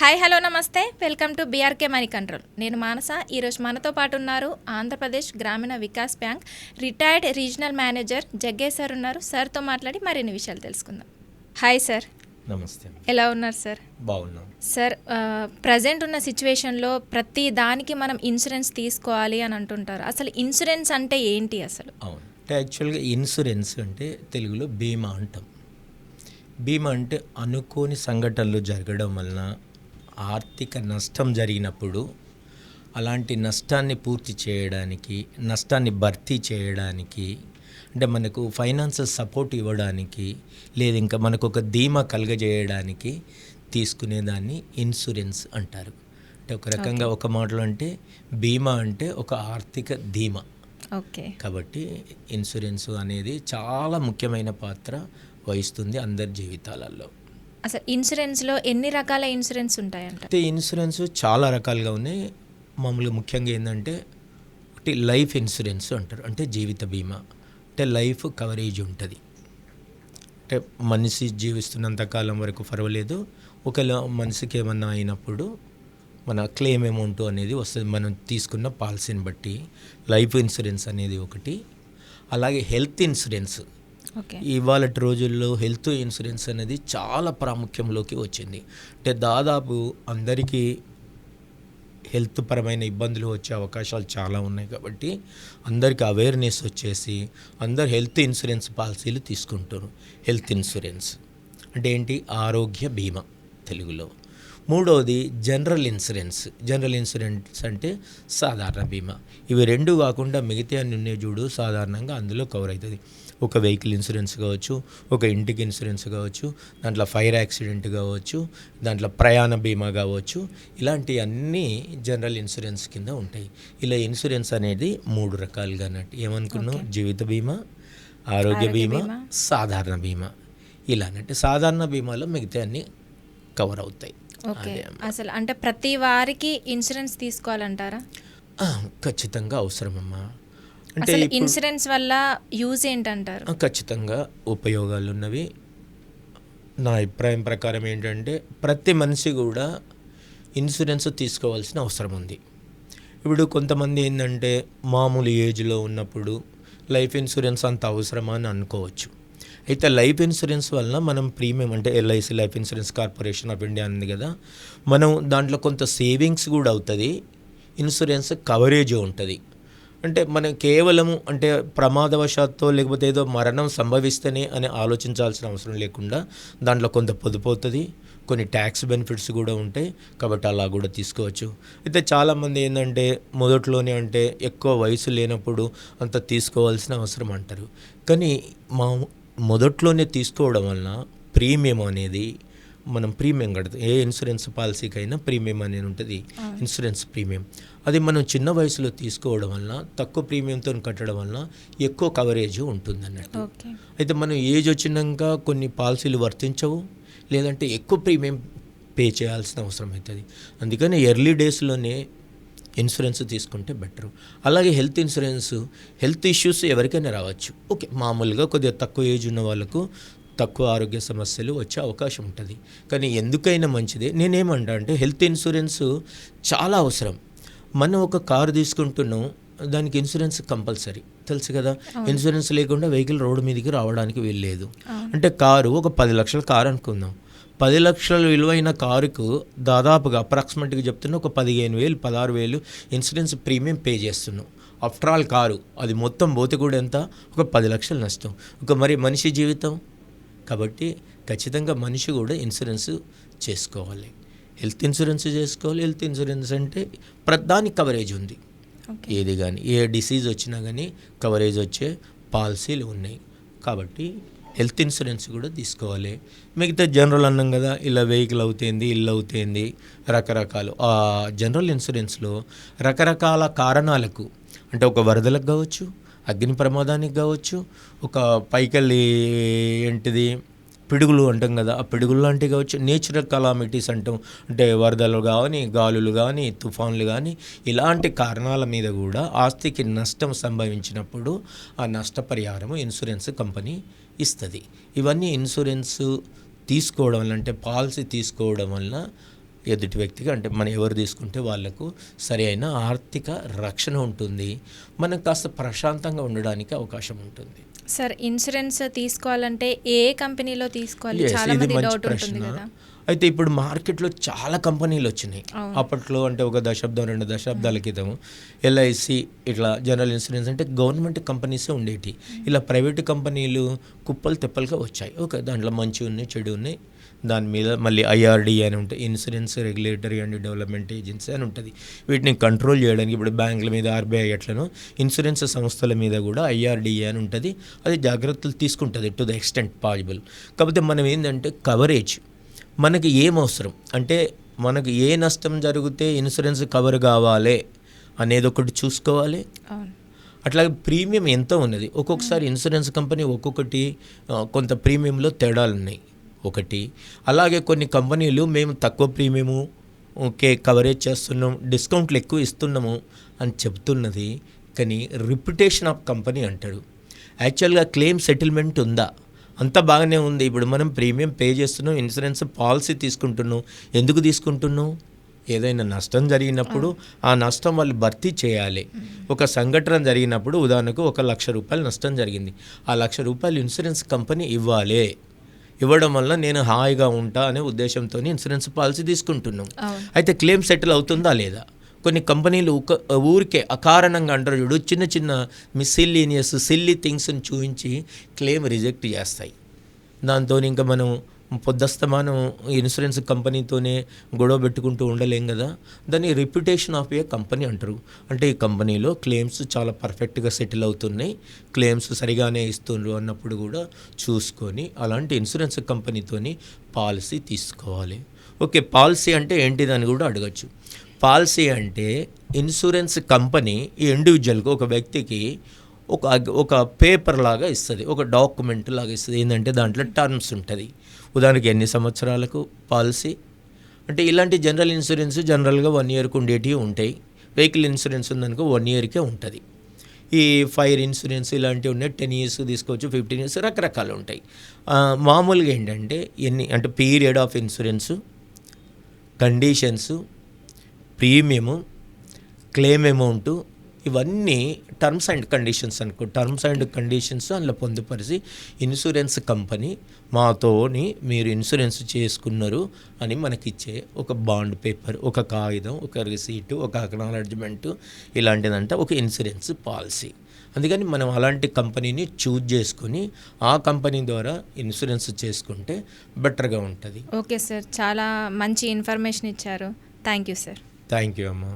Hi hello నమస్తే welcome to BRK Money Control. నేను మానస. ఈరోజు మనతో పాటు ఉన్నారు Andhra Pradesh Grameena Vikas bank retired regional manager Jaggaiah sir ఉన్నారు. సార్తో మాట్లాడి మరిన్ని విషయాలు తెలుసుకుందాం. Hi sir. నమస్తే. ఎలా ఉన్నారు సార్? బాగున్నాం సార్. ప్రజెంట్ ఉన్న సిచ్యువేషన్లో ప్రతి దానికి మనం ఇన్సూరెన్స్ తీసుకోవాలి అని అంటుంటారు. అసలు ఇన్సూరెన్స్ అంటే ఏంటి అసలు? అవును, అంటే యాక్చువల్గా ఇన్సూరెన్స్ అంటే తెలుగులో బీమా అంటాం. బీమా అంటే అనుకోని సంఘటనలు జరగడం వలన ఆర్థిక నష్టం జరిగినప్పుడు అలాంటి నష్టాన్ని పూర్తి చేయడానికి, నష్టాన్ని భర్తీ చేయడానికి, అంటే మనకు ఫైనాన్షియల్ సపోర్ట్ ఇవ్వడానికి, లేదా ఇంకా మనకు ఒక ధీమా కలుగజేయడానికి తీసుకునేదాన్ని ఇన్సూరెన్స్ అంటారు. అంటే ఒక రకంగా ఒక మాటలో అంటే బీమా అంటే ఒక ఆర్థిక ధీమా. ఓకే. కాబట్టి ఇన్సూరెన్స్ అనేది చాలా ముఖ్యమైన పాత్ర వహిస్తుంది అందరి జీవితాలలో. అసలు ఇన్సూరెన్స్లో ఎన్ని రకాల ఇన్సూరెన్స్ ఉంటాయంట? అయితే ఇన్సూరెన్స్ చాలా రకాలుగా ఉన్నాయి. మామూలుగా ముఖ్యంగా ఏంటంటే ఒకటి లైఫ్ ఇన్సూరెన్స్ అంటారు, అంటే జీవిత బీమా. అంటే లైఫ్ కవరేజ్ ఉంటుంది. అంటే మనిషి జీవిస్తున్నంత కాలం వరకు పర్వాలేదు, ఒకవేళ మనిషికి ఏమన్నా అయినప్పుడు మన క్లెయిమ్ అమౌంట్ అనేది వస్తుంది మనం తీసుకున్న పాలసీని బట్టి. లైఫ్ ఇన్సూరెన్స్ అనేది ఒకటి. అలాగే హెల్త్ ఇన్సూరెన్స్. ఇవాళ రోజుల్లో హెల్త్ ఇన్సూరెన్స్ అనేది చాలా ప్రాముఖ్యంలోకి వచ్చింది. అంటే దాదాపు అందరికీ హెల్త్ పరమైన ఇబ్బందులు వచ్చే అవకాశాలు చాలా ఉన్నాయి. కాబట్టి అందరికీ అవేర్నెస్ వచ్చేసి అందరు హెల్త్ ఇన్సూరెన్స్ పాలసీలు తీసుకుంటారు. హెల్త్ ఇన్సూరెన్స్ అంటే ఏంటి? ఆరోగ్య బీమా తెలుగులో. మూడవది జనరల్ ఇన్సూరెన్స్. జనరల్ ఇన్సూరెన్స్ అంటే సాధారణ బీమా. ఇవి రెండు కాకుండా మిగతా అన్ని ఉన్నాయి చూడు, సాధారణంగా అందులో కవర్ అవుతుంది. ఒక వెహికల్ ఇన్సూరెన్స్ కావచ్చు, ఒక ఇంటికి ఇన్సూరెన్స్ కావచ్చు, దాంట్లో ఫైర్ యాక్సిడెంట్ కావచ్చు, దాంట్లో ప్రయాణ బీమా కావచ్చు, ఇలాంటి అన్నీ జనరల్ ఇన్సూరెన్స్ కింద ఉంటాయి. ఇలా ఇన్సూరెన్స్ అనేది మూడు రకాలుగా అన్నట్టు. ఏమనుకున్నాం? జీవిత బీమా, ఆరోగ్య బీమా, సాధారణ బీమా. ఇలా అంటే సాధారణ బీమాలో మిగతా అన్నీ కవర్ అవుతాయి. ఓకే. అసలు అంటే ప్రతి వారికి ఇన్సూరెన్స్ తీసుకోవాలంటారా? ఖచ్చితంగా అవసరమమ్మా. అంటే ఇన్సూరెన్స్ వల్ల యూజ్ ఏంటంటారు? ఖచ్చితంగా ఉపయోగాలు ఉన్నవి. నా అభిప్రాయం ప్రకారం ఏంటంటే ప్రతి మనిషి కూడా ఇన్సూరెన్స్ తీసుకోవాల్సిన అవసరం ఉంది. ఇప్పుడు కొంతమంది ఏంటంటే మామూలు ఏజ్లో ఉన్నప్పుడు లైఫ్ ఇన్సూరెన్స్ అంత అవసరమా అని అనుకోవచ్చు. అయితే లైఫ్ ఇన్సూరెన్స్ వలన మనం ప్రీమియం, అంటే LIC life insurance corporation of India ఉంది కదా, మనం దాంట్లో కొంత సేవింగ్స్ కూడా అవుతుంది, ఇన్సూరెన్స్ కవరేజ్ ఉంటుంది. అంటే మనం కేవలము అంటే ప్రమాదవశాత్తు లేకపోతే ఏదో మరణం సంభవిస్తేనే అని ఆలోచించాల్సిన అవసరం లేకుండా దాంట్లో కొంత పొదుపు అవుతుంది, కొన్ని ట్యాక్స్ బెనిఫిట్స్ కూడా ఉంటాయి. కాబట్టి అలా కూడా తీసుకోవచ్చు. అయితే చాలామంది ఏంటంటే మొదట్లోనే అంటే ఎక్కువ వయసు లేనప్పుడు అంత తీసుకోవాల్సిన అవసరం అంటారు. కానీ మొదట్లోనే తీసుకోవడం వలన ప్రీమియం అనేది మనం ప్రీమియం కడతాం. ఏ ఇన్సూరెన్స్ పాలసీకైనా ప్రీమియం అనేది ఉంటుంది, ఇన్సూరెన్స్ ప్రీమియం. అది మనం చిన్న వయసులో తీసుకోవడం వలన తక్కువ ప్రీమియంతో కట్టడం వలన ఎక్కువ కవరేజ్ ఉంటుంది అన్నట్టు. అయితే మనం ఏజ్ వచ్చినాక కొన్ని పాలసీలు వర్తించవు, లేదంటే ఎక్కువ ప్రీమియం పే చేయాల్సిన అవసరం అవుతుంది. అందుకని ఎర్లీ డేస్లోనే ఇన్సూరెన్స్ తీసుకుంటే బెటరు. అలాగే హెల్త్ ఇన్సూరెన్స్, హెల్త్ ఇష్యూస్ ఎవరికైనా రావచ్చు. ఓకే, మామూలుగా కొద్దిగా తక్కువ ఏజ్ ఉన్న వాళ్ళకు తక్కువ ఆరోగ్య సమస్యలు వచ్చే అవకాశం ఉంటుంది. కానీ ఎందుకైనా మంచిదే. నేనేమంటా అంటే హెల్త్ ఇన్సూరెన్స్ చాలా అవసరం. మనం ఒక కారు తీసుకుంటున్నాం, దానికి ఇన్సూరెన్స్ కంపల్సరీ, తెలుసు కదా. ఇన్సూరెన్స్ లేకుండా వెహికల్ రోడ్డు మీదకి రావడానికి వీల్లేదు. అంటే కారు ఒక 10 లక్షల కారు అనుకుందాం. 10 లక్షల విలువైన కారుకు దాదాపుగా అప్రాక్సిమేట్గా చెప్తున్నా ఒక 15,000 16,000 ఇన్సూరెన్స్ ప్రీమియం పే చేస్తున్నాం. ఆఫ్టర్ ఆల్ కారు అది మొత్తం పోతే కూడా ఎంత? ఒక 10 లక్షలు నష్టం. ఒక మరి మనిషి జీవితం. కాబట్టి ఖచ్చితంగా మనిషి కూడా ఇన్సూరెన్స్ చేసుకోవాలి, హెల్త్ ఇన్సూరెన్స్ చేసుకోవాలి. హెల్త్ ఇన్సూరెన్స్ అంటే ప్రతిదానికి కవరేజ్ ఉంది. ఏది కానీ ఏ డిసీజ్ వచ్చినా కానీ కవరేజ్ వచ్చే పాలసీలు ఉన్నాయి. కాబట్టి హెల్త్ ఇన్సూరెన్స్ కూడా తీసుకోవాలి. మిగతా జనరల్ అన్నాం కదా, ఇలా వెహికల్ అవుతుంది, ఇల్లు అవుతుంది, రకరకాలు. ఆ జనరల్ ఇన్సూరెన్స్లో రకరకాల కారణాలకు, అంటే ఒక వరదలకు కావచ్చు, అగ్ని ప్రమాదానికి కావచ్చు, ఒక పైకెళ్ళి ఏంటిది పిడుగులు అంటాం కదా, ఆ పిడుగులు లాంటివి కావచ్చు, నేచురల్ కలామిటీస్ అంటాం, అంటే వరదలు కానీ, గాలులు కానీ, తుఫాన్లు కానీ, ఇలాంటి కారణాల మీద కూడా ఆస్తికి నష్టం సంభవించినప్పుడు ఆ నష్టపరిహారము ఇన్సూరెన్స్ కంపెనీ ఇస్తుంది. ఇవన్నీ ఇన్సూరెన్స్ తీసుకోవడం వల్ల, అంటే పాలసీ తీసుకోవడం వల్ల ఎదుటి వ్యక్తికి, అంటే మనం ఎవరు తీసుకుంటే వాళ్ళకు సరి అయిన ఆర్థిక రక్షణ ఉంటుంది, మనం కాస్త ప్రశాంతంగా ఉండడానికి అవకాశం ఉంటుంది. సార్, ఇన్సూరెన్స్ తీసుకోవాలంటే ఏ కంపెనీలో తీసుకోవాలి? Yes, చాలా ఇది మంది మంచి డౌట్ ఉంటుంది ప్రశ్న. కదా. అయితే ఇప్పుడు మార్కెట్లో చాలా కంపెనీలు వచ్చినాయి. అవును. అప్పట్లో అంటే ఒక దశాబ్దం 2 దశాబ్దాల క్రితం ఎల్ఐసి ఇట్లా జనరల్ ఇన్సూరెన్స్ అంటే గవర్నమెంట్ కంపెనీసే ఉండేటి. ఇలా ప్రైవేట్ కంపెనీలు కుప్పలు తెప్పలుగా వచ్చాయి. ఓకే, దాంట్లో మంచి ఉన్నాయి, చెడు ఉన్నాయి. దాని మీద మళ్ళీ ఐఆర్డీఏ అని ఉంటాయి, insurance regulatory and development agency అని ఉంటుంది. వీటిని కంట్రోల్ చేయడానికి ఇప్పుడు బ్యాంకుల మీద ఆర్బీఐ ఎట్లనో ఇన్సూరెన్స్ సంస్థల మీద కూడా ఐఆర్డీఏ అని ఉంటుంది. అది జాగ్రత్తలు తీసుకుంటుంది టు ద ఎక్స్టెంట్ పాసిబుల్. కాకపోతే మనం ఏంటంటే కవరేజ్ మనకి ఏం అవసరం అంటే మనకు ఏ నష్టం జరిగితే ఇన్సూరెన్స్ కవర్ కావాలి అనేది ఒకటి చూసుకోవాలి. అవును. అట్లాగే ప్రీమియం ఎంత ఉన్నది. ఒక్కొక్కసారి ఇన్సూరెన్స్ కంపెనీ ఒక్కొక్కటి కొంత ప్రీమియంలో తేడాలు ఉన్నాయి ఒకటి. అలాగే కొన్ని కంపెనీలు మేము తక్కువ ప్రీమియము ఓకే కవరేజ్ చేస్తున్నాం, డిస్కౌంట్లు ఎక్కువ ఇస్తున్నాము అని చెప్తున్నది, కానీ రిప్యుటేషన్ ఆఫ్ కంపెనీ అంటాడు. యాక్చువల్గా క్లెయిమ్ సెటిల్మెంట్ ఉందా? అంతా బాగానే ఉంది. ఇప్పుడు మనం ప్రీమియం పే చేస్తున్నాం, ఇన్సూరెన్స్ పాలసీ తీసుకుంటున్నాం. ఎందుకు తీసుకుంటున్నాం? ఏదైనా నష్టం జరిగినప్పుడు ఆ నష్టం వాళ్ళు భర్తీ చేయాలి. ఒక సంఘటన జరిగినప్పుడు ఉదాహరణకు 1,00,000 రూపాయలు నష్టం జరిగింది, ఆ 1,00,000 రూపాయలు ఇన్సూరెన్స్ కంపెనీ ఇవ్వాలి. ఇవ్వడం వల్ల నేను హాయిగా ఉంటా అనే ఉద్దేశంతో ఇన్సూరెన్స్ పాలసీ తీసుకుంటున్నాం. అయితే క్లెయిమ్ సెటిల్ అవుతుందా లేదా? కొన్ని కంపెనీలు ఊరికే అకారణంగా అంటారు చూడు, చిన్న చిన్న మిస్సిలీనియస్ సిల్లీ థింగ్స్ని చూపించి క్లెయిమ్ రిజెక్ట్ చేస్తాయి. దాంతో ఇంకా మనం పొద్దస్తమానం ఇన్సూరెన్స్ కంపెనీతోనే గొడవ పెట్టుకుంటూ ఉండలేం కదా. దాన్ని రిప్యుటేషన్ ఆఫ్ ఏ కంపెనీ అంటారు. అంటే ఈ కంపెనీలో క్లెయిమ్స్ చాలా పర్ఫెక్ట్గా సెటిల్ అవుతున్నాయి, క్లెయిమ్స్ సరిగానే ఇస్తున్నారు అన్నప్పుడు కూడా చూసుకొని అలాంటి ఇన్సూరెన్స్ కంపెనీతోని పాలసీ తీసుకోవాలి. ఓకే, పాలసీ అంటే ఏంటిదని కూడా అడగచ్చు. పాలసీ అంటే ఇన్సూరెన్స్ కంపెనీ ఈ ఇండివిజువల్కి ఒక వ్యక్తికి ఒక పేపర్ లాగా ఇస్తుంది, ఒక డాక్యుమెంట్ లాగా ఇస్తుంది. ఏంటంటే దాంట్లో టర్మ్స్ ఉంటుంది. ఉదాహరణకి ఎన్ని సంవత్సరాలకు పాలసీ అంటే ఇలాంటి జనరల్ ఇన్సూరెన్స్ జనరల్గా 1 ఇయర్కి ఉండేటివి ఉంటాయి. వెహికల్ ఇన్సూరెన్స్ ఉందనుకో 1 ఇయర్కే ఉంటుంది. ఈ ఫైర్ ఇన్సూరెన్స్ ఇలాంటివి ఉన్నాయి, 10 ఇయర్స్ తీసుకోవచ్చు, 15 ఇయర్స్ రకరకాలు ఉంటాయి. మామూలుగా ఏంటంటే అంటే period of insurance, conditions, premium, claim amount, ఇవన్నీ టర్మ్స్ అండ్ కండిషన్స్ అనుకో. టర్మ్స్ అండ్ కండిషన్స్ అందులో పొందుపరిచి ఇన్సూరెన్స్ కంపెనీ మాతోని మీరు ఇన్సూరెన్స్ చేసుకున్నారు అని మనకిచ్చే ఒక బాండ్ పేపర్, ఒక కాగితం, ఒక రిసీటు, ఒక అక్నాలెడ్జ్మెంటు, ఇలాంటిదంటే ఒక ఇన్సూరెన్స్ పాలసీ. అందుకని మనం అలాంటి కంపెనీని చూజ్ చేసుకొని ఆ కంపెనీ ద్వారా ఇన్సూరెన్స్ చేసుకుంటే బెటర్గా ఉంటుంది. ఓకే సార్, చాలా మంచి ఇన్ఫర్మేషన్ ఇచ్చారు. Thank you sir. Thank you అమ్మా.